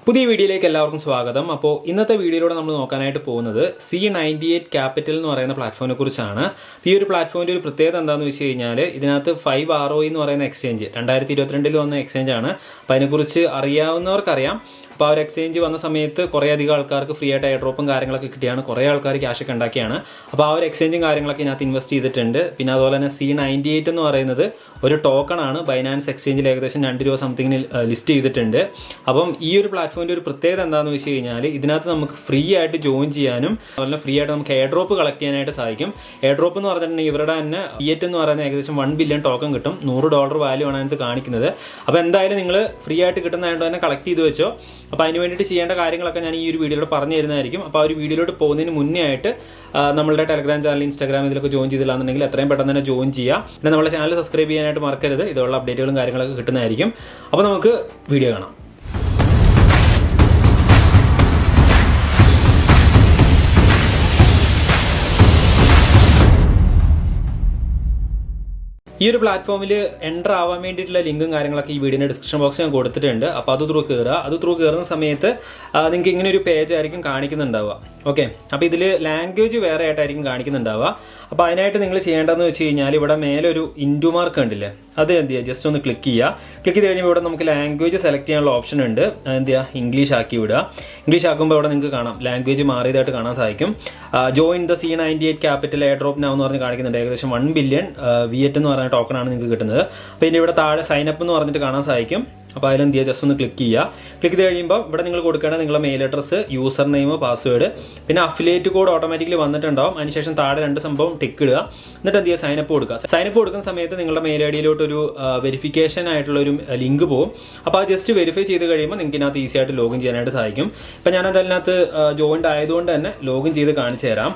പുതിയ വീഡിയോയിലേക്ക് എല്ലാവർക്കും സ്വാഗതം. അപ്പോൾ ഇന്നത്തെ വീഡിയോയിലൂടെ നമ്മൾ നോക്കാനായിട്ട് പോകുന്നത് C98 ക്യാപിറ്റൽ എന്ന് പറയുന്ന പ്ലാറ്റ്ഫോമിനെ കുറിച്ചാണ്. ഈ ഒരു പ്ലാറ്റ്ഫോമിൻ്റെ ഒരു പ്രത്യേകത എന്താണെന്ന് വെച്ച് കഴിഞ്ഞാൽ ഇതിനകത്ത് 5ROE എന്ന് പറയുന്ന എക്സ്ചേഞ്ച് 2022 വന്ന എക്സ്ചേഞ്ച് ആണ്. അപ്പോൾ അതിനെക്കുറിച്ച് അറിയാവുന്നവർക്കറിയാം. അപ്പോൾ ആ ഒരു എക്സ്ചേഞ്ച് വന്ന സമയത്ത് കുറേ അധികം ആൾക്കാർക്ക് ഫ്രീ ആയിട്ട് എയർ ഡ്രോപ്പും കാര്യങ്ങളൊക്കെ കിട്ടിയാണ്. കുറേ ആൾക്കാർ ക്യാഷൊക്കെ ഉണ്ടാക്കിയാണ്. അപ്പോൾ ആ ഒരു എക്സ്ചേഞ്ചും കാര്യങ്ങളൊക്കെ ഇതിനകത്ത് ഇൻവെസ്റ്റ് ചെയ്തിട്ടുണ്ട്. പിന്നെ അതുപോലെ തന്നെ C98 എന്ന് പറയുന്നത് ഒരു ടോക്കൺ ആണ്. ബൈനാൻസ് എക്സ്ചേഞ്ചിൽ ഏകദേശം $2 സംതിങ്ങിന് ലിസ്റ്റ് ചെയ്തിട്ടുണ്ട്. അപ്പം ഈ ഒരു പ്ലാറ്റ്ഫോമിൻ്റെ ഒരു പ്രത്യേകത എന്താണെന്ന് വെച്ച് കഴിഞ്ഞാൽ ഇതിനകത്ത് നമുക്ക് ഫ്രീ ആയിട്ട് ജോയിൻ ചെയ്യാനും അതുപോലെ ഫ്രീ ആയിട്ട് നമുക്ക് എയർ ഡ്രോപ്പ് കളക്ട് ചെയ്യാനായിട്ട് സാധിക്കും. എയർ ഡ്രോപ്പ് എന്ന് പറഞ്ഞിട്ടുണ്ടെങ്കിൽ ഇവരുടെ തന്നെ ഫിയറ്റ് എന്ന് പറയുന്നത് ഏകദേശം $1 ബില്യൺ ടോക്കൺ കിട്ടും. $100 വാല്യൂ ആണ് അതിനകത്ത് കാണിക്കുന്നത്. അപ്പോൾ എന്തായാലും നിങ്ങൾ ഫ്രീ ആയിട്ട് കിട്ടുന്നതായിട്ട് തന്നെ കളക്ട് ചെയ്ത് വെച്ചോ. അപ്പോൾ അതിന് വേണ്ടിയിട്ട് ചെയ്യേണ്ട കാര്യങ്ങളൊക്കെ ഞാൻ ഈ ഒരു വീഡിയോയിലൂടെ പറഞ്ഞു തരുന്നതായിരിക്കും. അപ്പോൾ ആ ഒരു വീഡിയോയിലോട്ട് പോകുന്നതിന് മുന്നേ ആയിട്ട് നമ്മളുടെ ടെലഗ്രാം ചാനൽ, ഇൻസ്റ്റാഗ്രാം ഇതിലൊക്കെ ജോയിൻ ചെയ്തില്ലാന്നുണ്ടെങ്കിൽ എത്രയും പെട്ടെന്ന് തന്നെ ജോയിൻ ചെയ്യുക. പിന്നെ നമ്മുടെ ചാനൽ സബ്സ്ക്രൈബ് ചെയ്യാനായിട്ട് മറക്കരുത്. ഇതുള്ള അപ്ഡേറ്റുകളും കാര്യങ്ങളൊക്കെ കിട്ടുന്നതായിരിക്കും. അപ്പോൾ നമുക്ക് വീഡിയോ കാണാം. ഈ ഒരു പ്ലാറ്റ്ഫോമിൽ എൻ്റർ ആവാൻ വേണ്ടിയിട്ടുള്ള ലിങ്കും കാര്യങ്ങളൊക്കെ ഈ വീഡിയോയുടെ ഡിസ്ക്രിപ്ഷൻ ബോക്സിൽ ഞാൻ കൊടുത്തിട്ടുണ്ട്. അപ്പോൾ അത് ത്രൂ കയറുന്ന സമയത്ത് നിങ്ങൾക്ക് ഇങ്ങനെ ഒരു പേജ് ആയിരിക്കും കാണിക്കുന്നുണ്ടാവുക. ഓക്കെ, അപ്പോൾ ഇതിൽ ലാംഗ്വേജ് വേറെ ആയിട്ടായിരിക്കും കാണിക്കുന്നുണ്ടാവുക. അപ്പോൾ അതിനായിട്ട് നിങ്ങൾ ചെയ്യേണ്ടതെന്ന് വെച്ച് കഴിഞ്ഞാൽ ഇവിടെ മേലെ ഒരു ഇൻഡു മാർക്ക് ഉണ്ടല്ലേ, അത് എന്ത് ചെയ്യുക, ജസ്റ്റ് ഒന്ന് ക്ലിക്ക് ചെയ്യുക. ക്ലിക്ക് ചെയ്ത് കഴിയുമ്പോൾ ഇവിടെ നമുക്ക് ലാംഗ്വേജ് സെലക്ട് ചെയ്യാനുള്ള ഓപ്ഷൻ ഉണ്ട്. എന്ത് ചെയ്യുക, ഇംഗ്ലീഷ് ആക്കി വിടുക. ഇംഗ്ലീഷ് ആക്കുമ്പോൾ ഇവിടെ നിങ്ങൾക്ക് കാണാം ലാംഗ്വേജ് മാറിയതായിട്ട് കാണാൻ സാധിക്കും. Join the C98 capital air drop now എന്ന് പറഞ്ഞ് കാണിക്കുന്നുണ്ട്. ഏകദേശം $1 ബില്യൺ വിയറ്റ് എന്ന് പറയുന്ന ടോക്കൺ ആണ് നിങ്ങൾക്ക് കിട്ടുന്നത്. അപ്പോൾ ഇതിൻ്റെ ഇവിടെ താഴെ സൈനപ്പ് എന്ന് പറഞ്ഞിട്ട് കാണാൻ സാധിക്കും. അപ്പോൾ അതിലെന്ത് ചെയ്യുക, ജസ്റ്റ് ഒന്ന് ക്ലിക്ക് ചെയ്യുക. ക്ലിക്ക് ചെയ്ത് കഴിയുമ്പോൾ ഇവിടെ നിങ്ങൾ കൊടുക്കേണ്ടത് നിങ്ങളുടെ mail address, user name, password, പിന്നെ അഫിലിയേറ്റ് കോഡ് ഓട്ടോമാറ്റിക്കലി വന്നിട്ടുണ്ടാവും. അതിനുശേഷം താഴെ 2 സംഭവം ടിക്ക് ഇടുക. എന്നിട്ട് എന്ത് ചെയ്യുക, സൈനപ്പ് കൊടുക്കുക. സൈനപ്പ് കൊടുക്കുന്ന സമയത്ത് നിങ്ങളുടെ മെയിൽ ഐ ഡിയിലോട്ട് ഒരു വെരിഫിക്കേഷൻ ആയിട്ടുള്ള ഒരു ലിങ്ക് പോകും. അപ്പോൾ അത് ജസ്റ്റ് വെരിഫൈ ചെയ്ത് കഴിയുമ്പോൾ നിങ്ങൾക്ക് ഇതിനകത്ത് ഈസി ആയിട്ട് ലോഗിൻ ചെയ്യാനായിട്ട് സാധിക്കും. ഇപ്പം ഞാൻ അതിനകത്ത് ജോയിൻഡ് ആയതുകൊണ്ട് തന്നെ ലോഗിൻ ചെയ്ത് കാണിച്ചു തരാം.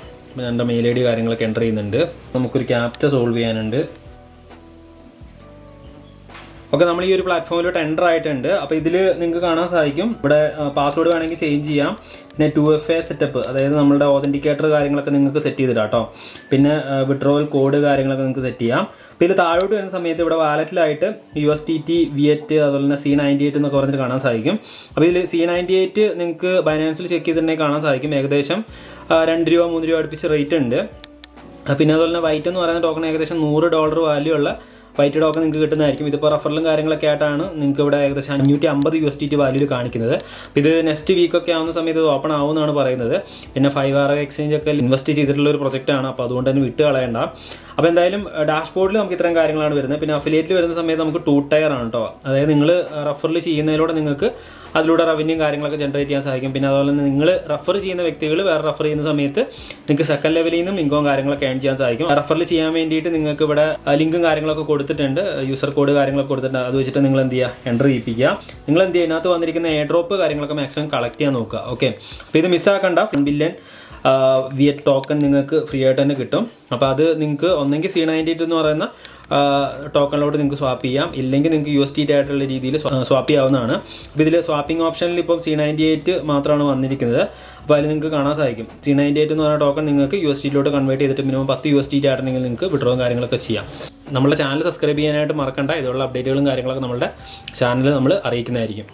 എൻ്റെ മെയിൽ ഐ ഡി കാര്യങ്ങളൊക്കെ എൻ്റർ ചെയ്യുന്നുണ്ട്. നമുക്കൊരു ക്യാപ്ച സോൾവ് ചെയ്യാനുണ്ട്. ഓക്കെ, നമ്മൾ ഈ ഒരു പ്ലാറ്റ്ഫോമിലോട്ട് എൻ്റർ ആയിട്ടുണ്ട്. അപ്പോൾ ഇതിൽ നിങ്ങൾക്ക് കാണാൻ സാധിക്കും ഇവിടെ പാസ്വേഡ് വേണമെങ്കിൽ ചേഞ്ച് ചെയ്യാം. പിന്നെ 2FA സെറ്റപ്പ്, അതായത് നമ്മളുടെ ഓതൻറ്റിക്കേറ്റർ കാര്യങ്ങളൊക്കെ നിങ്ങൾക്ക് സെറ്റ് ചെയ്തിടാം കേട്ടോ. പിന്നെ വിഡ്രോവൽ കോഡ് കാര്യങ്ങളൊക്കെ നിങ്ങൾക്ക് സെറ്റ് ചെയ്യാം. അപ്പോൾ ഇതിൽ താഴോട്ട് വരുന്ന സമയത്ത് ഇവിടെ വാലറ്റിലായിട്ട് USDT, വിയറ്റ്, അതുപോലെ തന്നെ C98 എന്നൊക്കെ പറഞ്ഞിട്ട് കാണാൻ സാധിക്കും. അപ്പോൾ ഇതിൽ C98 നിങ്ങൾക്ക് ബൈനാൻസിൽ ചെക്ക് ചെയ്തിട്ടുണ്ടെങ്കിൽ കാണാൻ സാധിക്കും. ഏകദേശം $2, $3 അടുപ്പിച്ച് റേറ്റ് ഉണ്ട്. പിന്നെ അതുപോലെ തന്നെ വൈറ്റ് എന്ന് പറയുന്ന ടോക്കൺ ഏകദേശം $100 വാല്യൂ ഉള്ള വൈറ്റ് ടോക്കൺ നിങ്ങൾക്ക് കിട്ടുന്നതായിരിക്കും. ഇതിപ്പോൾ റഫറലും കാര്യങ്ങളൊക്കെ ആയിട്ടാണ് നിങ്ങൾക്ക് ഇവിടെ ഏകദേശം $550 USDT വാല്യൂ കാണിക്കുന്നത്. ഇത് നെക്സ്റ്റ് വീക്കൊക്കെ ആവുന്ന സമയത്ത് ഇത് ഓപ്പൺ ആവുമെന്നാണ് പറയുന്നത്. പിന്നെ 5ROE എക്സ്ചേഞ്ച് ഒക്കെ ഇൻവെസ്റ്റ് ചെയ്തിട്ടുള്ള ഒരു പ്രൊജക്റ്റാണ്. അപ്പോൾ അതുകൊണ്ട് തന്നെ വിട്ട് കളയണ്ട. അപ്പോൾ എന്തായാലും ഡാഷ്ബോർഡിൽ നമുക്ക് ഇത്രയും കാര്യങ്ങളാണ് വരുന്നത്. പിന്നെ അഫിലിയേറ്റിൽ വരുന്ന സമയത്ത് നമുക്ക് 2 ടയർ ആണ് കേട്ടോ. അതായത് നിങ്ങൾ റഫറിൽ ചെയ്യുന്നതിലൂടെ നിങ്ങൾക്ക് അതിലൂടെ റവന്യൂ കാര്യങ്ങളൊക്കെ ജനറേറ്റ് ചെയ്യാൻ സാധിക്കും. പിന്നെ അതുപോലെ തന്നെ നിങ്ങൾ റഫർ ചെയ്യുന്ന വ്യക്തികൾ വേറെ റഫർ ചെയ്യുന്ന സമയത്ത് നിങ്ങൾക്ക് സെക്കൻഡ് ലെവലിൽ നിന്നും ഇൻകം കാര്യങ്ങളൊക്കെ ഏൺ ചെയ്യാൻ സാധിക്കും. റഫറിൽ ചെയ്യാൻ വേണ്ടിയിട്ട് നിങ്ങൾക്ക് ഇവിടെ ലിങ്കും കാര്യങ്ങളൊക്കെ കൊടുത്തിട്ടുണ്ട്, യൂസർ കോഡ് കാര്യങ്ങളൊക്കെ കൊടുത്തിട്ടുണ്ട്. അത് വെച്ചിട്ട് നിങ്ങൾ എന്ത് ചെയ്യുക, എൻ്റർ ചെയ്യിപ്പിക്കുക. നിങ്ങൾ എന്ത് ചെയ്യുക, ഇതിനകത്ത് വന്നിരിക്കുന്ന എയർ ഡ്രോപ്പ് കാര്യങ്ങളൊക്കെ മാക്സിമം കളക്ട് ചെയ്യാൻ നോക്കുക. ഓക്കെ, അപ്പോൾ ഇത് മിസ്സാക്കണ്ട. $1 ബില്യൺ വിയറ്റ് ടോക്കൺ നിങ്ങൾക്ക് ഫ്രീ ആയിട്ട് തന്നെ കിട്ടും. അപ്പോൾ അത് നിങ്ങൾക്ക് ഒന്നെങ്കിൽ C98 എന്ന് പറയുന്ന ടോക്കണിലോട്ട് നിങ്ങൾക്ക് സ്വാപ്പ് ചെയ്യാം, ഇല്ലെങ്കിൽ നിങ്ങൾക്ക് USDT ആയിട്ടുള്ള രീതിയിൽ സ്വാപ്പ് ചെയ്യാവുന്നതാണ്. അപ്പോൾ ഇതിൽ സ്വാപ്പിംഗ് ഓപ്ഷനിൽ ഇപ്പം C98 മാത്രമാണ് വന്നിരിക്കുന്നത്. അപ്പോൾ അതിൽ നിങ്ങൾക്ക് കാണാൻ സാധിക്കും C98 എന്ന് പറയുന്ന ടോക്കൺ നിങ്ങൾക്ക് USDT കൺവേർട്ട് ചെയ്തിട്ട് മിനിമം $10 USDT ആയിട്ടുണ്ടെങ്കിൽ നിങ്ങൾക്ക് വിഡ്രോയും കാര്യങ്ങളൊക്കെ ചെയ്യാം. നമ്മുടെ ചാനൽ സബ്സ്ക്രൈബ് ചെയ്യാനായിട്ട് മറക്കണ്ട. ഇതുള്ള അപ്ഡേറ്റുകളും കാര്യങ്ങളൊക്കെ നമ്മുടെ ചാനൽ നമ്മൾ അറിയിക്കുന്നതായിരിക്കും.